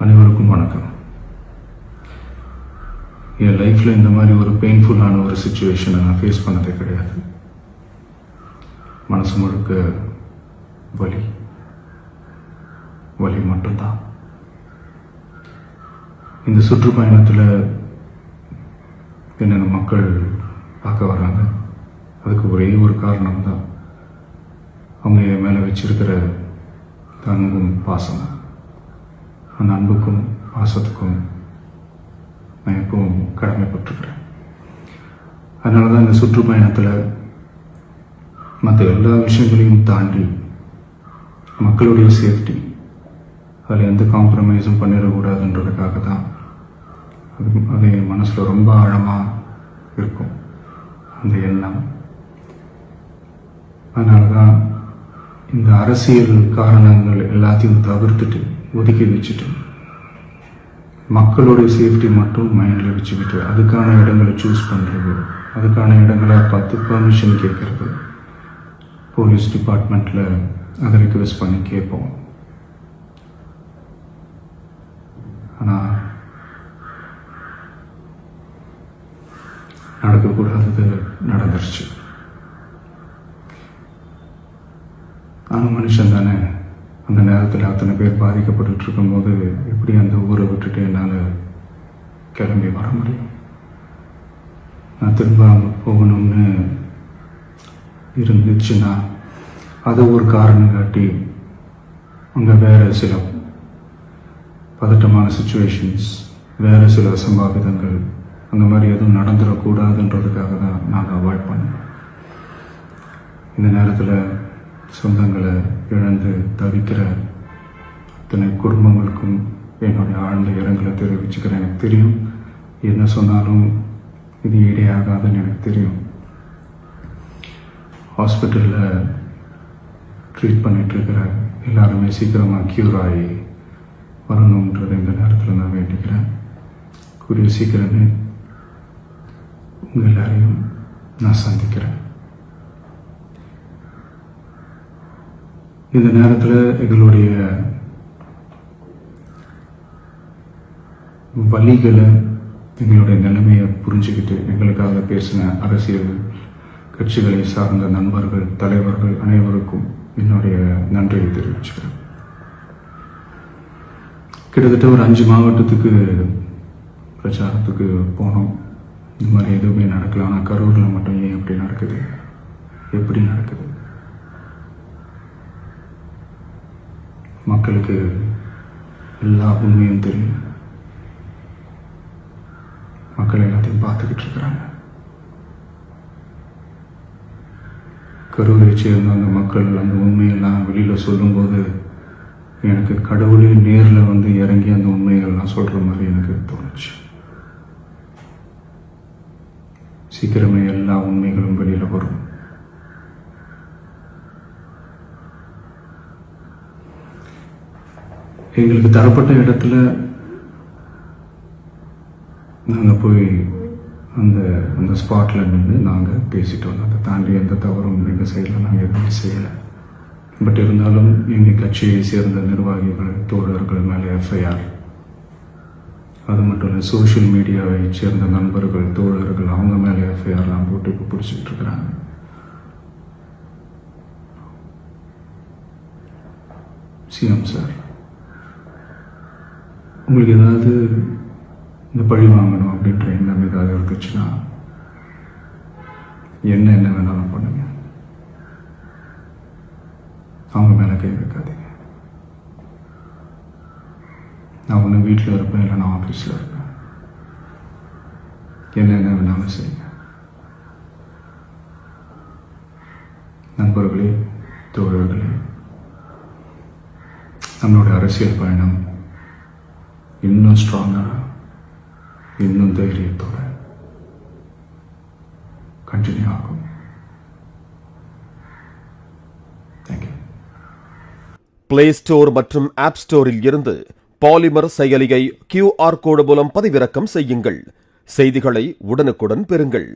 அனைவருக்கும் வணக்கம். என் லைஃப்பில் இந்த மாதிரி ஒரு பெயின்ஃபுல்லான ஒரு சுச்சுவேஷனை நான் ஃபேஸ் பண்ணதே கிடையாது. மனசு முழுக்க வலி வலி மட்டும்தான். இந்த சுற்றுப்பயணத்தில் என்னென்ன மக்கள் பார்க்க வராங்க, அதுக்கு ஒரே ஒரு காரணம் தான் அவங்க என் மேலே வச்சிருக்கிற அன்பும் பாசம். அந்த அன்புக்கும் பாசத்துக்கும் நான் எப்பவும் கடமைப்பட்டிருக்கிறேன். அதனால தான் இந்த சுற்றுப்பயணத்தில் மற்ற எல்லா விஷயங்களையும் தாண்டி மக்களுடைய சேஃப்டி, அதில் எந்த காம்ப்ரமைஸும் பண்ணிடக்கூடாதுன்றதுக்காக தான் அது என் மனசில் ரொம்ப ஆழமாக இருக்கும் அந்த எண்ணம். அதனால தான் இந்த அரசியல் காரணங்கள் எல்லாத்தையும் தவிர்த்துட்டு ஒதுக்கி வச்சுட்டு மக்களுடைய சேஃப்டி மட்டும் மைண்டில் வச்சுக்கிட்டு அதுக்கான இடங்களை சூஸ் பண்ணுறது, அதுக்கான இடங்களை பார்த்து பெர்மிஷன் கேட்குறது, போலீஸ் டிபார்ட்மெண்ட்டில் அதை ரிக்வெஸ்ட் பண்ணி கேட்போம். ஆனால் நடக்கக்கூடாதது நடந்துருச்சு. ஆனால் மனுஷன் தானே, அந்த நேரத்தில் அத்தனை பேர் பாதிக்கப்பட்டு இருக்கும்போது எப்படி அந்த ஊரை விட்டுட்டு என்னால் கிளம்பி வர முடியும்? நான் திரும்ப அங்கே போகணும்னு இருந்துச்சுன்னா அதை ஒரு காரணம் காட்டி அங்கே வேறு சில பதட்டமான சுச்சுவேஷன்ஸ், வேறு சில அசம்பாவிதங்கள் அந்த மாதிரி எதுவும் நடந்துடக்கூடாதுன்றதுக்காக தான் நாங்கள் அவாய்ட் பண்ணோம். இந்த நேரத்தில் சொந்தங்களை இழந்து தவிக்கிற அத்தனை குடும்பங்களுக்கும் என்னுடைய ஆழ்ந்த இரங்கலை தெரிவிச்சுக்கிறேன். எனக்கு தெரியும், என்ன சொன்னாலும் இது ஈடேயாகாதுன்னு எனக்கு தெரியும். ஹாஸ்பிட்டலில் ட்ரீட் பண்ணிகிட்ருக்கிற எல்லாருமே சீக்கிரமாக க்யூர் ஆகி வரணுன்றது இந்த நேரத்தில் நான் வேண்டிக்கிறேன். கூடிய சீக்கிரமே உங்கள் எல்லாரையும் நான் சந்திக்கிறேன். இந்த நேரத்தில் எங்களுடைய வலிகளை, எங்களுடைய நிலைமையை புரிஞ்சுக்கிட்டு எங்களுக்காக பேசின அரசியல் கட்சிகளை சார்ந்த நண்பர்கள், தலைவர்கள் அனைவருக்கும் என்னுடைய நன்றியை தெரிவிச்சுக்கிறேன். கிட்டத்தட்ட ஒரு 5 மாவட்டத்துக்கு பிரச்சாரத்துக்கு போனோம். இந்த மாதிரி எதுவுமே நடக்கல. ஆனால் கரூரில் மட்டும் ஏன் எப்படி நடக்குது, எப்படி நடக்குது? மக்களுக்கு எல்லா உண்மையும் தெரியும். மக்கள் எல்லாத்தையும் பார்த்துக்கிட்டு இருக்கிறாங்க. கரூரை சேர்ந்த அந்த மக்கள் அந்த உண்மையெல்லாம் வெளியில் சொல்லும்போது எனக்கு கடவுளே நேரில் வந்து இறங்கி அந்த உண்மைகள்லாம் சொல்கிற மாதிரி எனக்கு தோணுச்சு. சீக்கிரமே எல்லா உண்மைகளும் வெளியில் வரும். எங்களுக்கு தரப்பட்ட இடத்துல நாங்கள் போய் அந்த ஸ்பாட்டில் நின்று நாங்கள் பேசிட்டு வந்தோம். அதை தாண்டி எந்த தவறும் எங்கள் சைடில் நாங்கள் எதுவுமே செய்யலை. பட் இருந்தாலும் எங்கள் கட்சியை சேர்ந்த நிர்வாகிகள், தோழர்கள் மேலே எஃப்ஐஆர், அது மட்டும் இல்லை சோஷியல் மீடியாவை சேர்ந்த நண்பர்கள், தோழர்கள் அவங்க மேலே எஃப்ஐஆர்லாம் போட்டு இப்போ பிடிச்சிட்டு இருக்கிறாங்க. சிஎம் சார், உங்களுக்கு ஏதாவது இந்த பழி வாங்கணும் அப்படின்ற எண்ணம் ஏதாவது இருந்துச்சுன்னா என்ன வேணாலும் பண்ணுங்க. அவங்க மேலே கை வைக்காதீங்க. நான் ஒன்று வீட்டில் இருப்பேன், இல்லை நான் ஆஃபீஸில் இருப்பேன். என்ன வேணாலும் செய்யுங்க. நண்பர்களே, தோழர்களே, நம்மளுடைய அரசியல் பயணம் இன்னும் ஸ்ட்ராங்காக, இன்னும் தைரியத்தோட கண்டினியூ ஆகும். தேங்க்யூ. பிளே ஸ்டோர் மற்றும் ஆப் ஸ்டோரில் இருந்து பாலிமர் செயலியை QR கோடு மூலம் பதிவிறக்கம் செய்யுங்கள். செய்திகளை உடனுக்குடன் பெறுங்கள்.